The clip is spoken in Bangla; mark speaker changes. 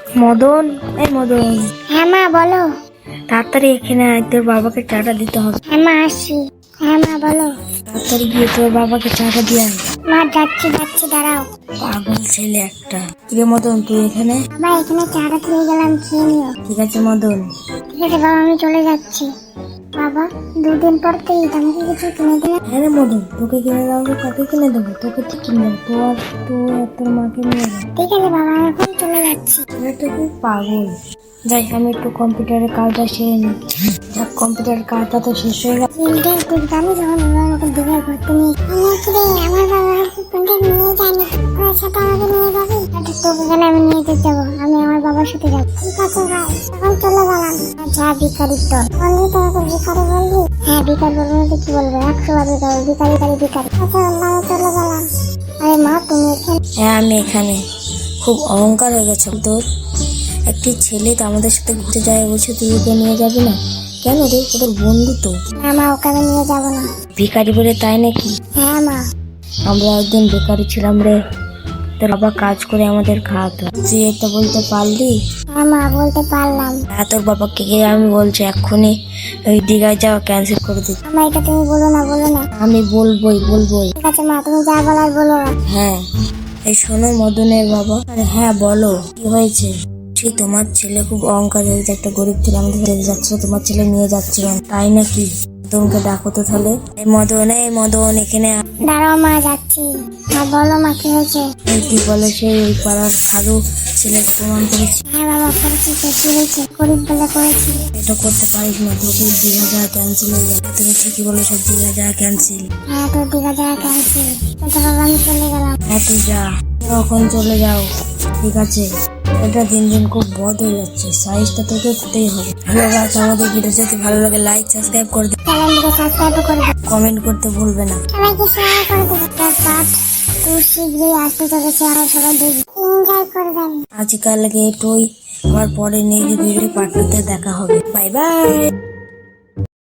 Speaker 1: মদন, এই মদন,
Speaker 2: হ্যাঁ মা বলো।
Speaker 1: তাড়াতাড়ি এখানে আয়, তোর বাবাকে চাটা দিতে হবে।
Speaker 2: হ্যাঁ মা আসছি। হ্যাঁ মা বলো।
Speaker 1: তাড়াতাড়ি গিয়ে তোর বাবাকে চাটা দিয়ে আয়।
Speaker 2: মা যাচ্ছি যাচ্ছি, দাঁড়াও।
Speaker 1: পাগল ছেলে একটা। কিরে মদন, তুই এখানে?
Speaker 2: বাবা এখানে চাটা দিয়ে গেলাম, খেয়ে নিও।
Speaker 1: ঠিক আছে মদন।
Speaker 2: ঠিক আছে বাবা, আমি চলে যাচ্ছি। বাবা 2 দিন পর তো ঈদ, আমাকে কিছু কিনে দিলে।
Speaker 1: হ্যাঁ রে মদন, তোকে কিনে দেবো, কাকে কিনে দেবো? তোকে তো কিনে দেবো, তুই আর তোর মাকে নিয়ে যাবো।
Speaker 2: ঠিক আছে বাবা, আমি এখন চলে যাচ্ছি।
Speaker 1: তুই খুব পাগল। যাই, আমি একটু কম্পিউটারের কাজটা সেরে নিই। যাক, কম্পিউটারের কাজটা তো শেষ হয়ে গেল।
Speaker 2: তুই জানি যখন আমার মতো দিঘায় ঘুরতে নিয়ে আমার বাবা কোনটা নিয়ে যায়নি, ওর সাথে আমাকে নিয়ে যাবি? তোকে গেলে আমি নিয়ে যেতে যাবো, আমি আমার বাবার সাথে যাবো। ঠিক আছে ভাই, এখন চলে গেলাম। আচ্ছা ভিখারি তো বললি, তোমাকে ভিখারি বলবি? হ্যাঁ ভিখারি বলবো না তো কি বলবো, 100 বার ভিখারি ভিখারি ভিখারি ভিখারি। আচ্ছা আমি চলে গেলাম। আরে মা তুমি এখানে?
Speaker 1: হ্যাঁ আমি এখানে। খুব অহংকার হয়ে গেছে তোর। একটি ছেলে তো আমাদের সাথে ঘুরতে যায়, বলছে তুই ওকে নিয়ে যাবি না কেন রে? তোর বন্ধু তো।
Speaker 2: না মা, ওকে আমি নিয়ে যাবো না।
Speaker 1: ভিখারি বলে তাই নাকি?
Speaker 2: হ্যাঁ মা।
Speaker 1: আমরা একদিন বেকারি ছিলাম রে, তোর বাবা কাজ করে আমাদের খাওয়াতো। তুই এটা বলতে পারলি?
Speaker 2: হ্যাঁ মা, বলতে পারলাম।
Speaker 1: হ্যাঁ, তোর বাবাকে গিয়ে আমি বলছি এক্ষুনি ওই দীঘায় যাওয়া ক্যান্সেল করে দিই।
Speaker 2: আমার এটা তুমি বলো না, বলো না।
Speaker 1: আমি বলবোই।
Speaker 2: ঠিক আছে মা, তুমি যা বলার বলো।
Speaker 1: হ্যাঁ, এই শোনো মদনের বাবা। আরে হ্যাঁ বলো, কি হয়েছে? তোমার ছেলে খুব অহংকার হয়েছে, একটা গরিব ছেলে আমাদের হেরে যাচ্ছিল, তোমার ছেলে নিয়ে যাচ্ছিল, তাই নাকি? মদনকে ডাকো তো তাহলে। এই মদন এখানে।
Speaker 2: দাঁড়াও মা, যাচ্ছি। হ্যাঁ বলো মা, কি হয়েছে?
Speaker 1: কি বলে সে ওই পাড়ার সাধু ছেলে প্রমাণ করেছে।
Speaker 2: হ্যাঁ বাবা করেছি, তো কি হয়েছে? গরিব বলে করেছি।
Speaker 1: এটা করতে পারিস না, তোকে দীঘা যাওয়া ক্যান্সেল হয়ে যাবে। তুমি ঠিকই বলেছো, দীঘা যাওয়া ক্যান্সেল।
Speaker 2: হ্যাঁ তো দীঘা যাওয়া ক্যান্সেল। আচ্ছা বাবা, আমি চলে গেলাম।
Speaker 1: হ্যাঁ তুই যা, তখন চলে যাও। ঠিক আছে, এটা দিন দিন খুব বড় হয়ে যাচ্ছে, সাইজটা তোকে করতেই হবে। হ্যালো গাছ, আমাদের ভিডিও যদি ভালো লাগে লাইক সাবস্ক্রাইব করে দেবে,
Speaker 2: চ্যানেলটিকে সাবস্ক্রাইব করে দেবে,
Speaker 1: কমেন্ট করতে ভুলবে না।
Speaker 2: সবাইকে শেয়ার করে দেবে। পার্ট 2 শীঘ্রই আসতে চলেছে, আমরা সবাই দেখি, এনজয় করবেন।
Speaker 1: আজকালকে এটুই, আবার পরে নেক্সট ভিডিও পার্ট 2 তে দেখা হবে। Bye bye.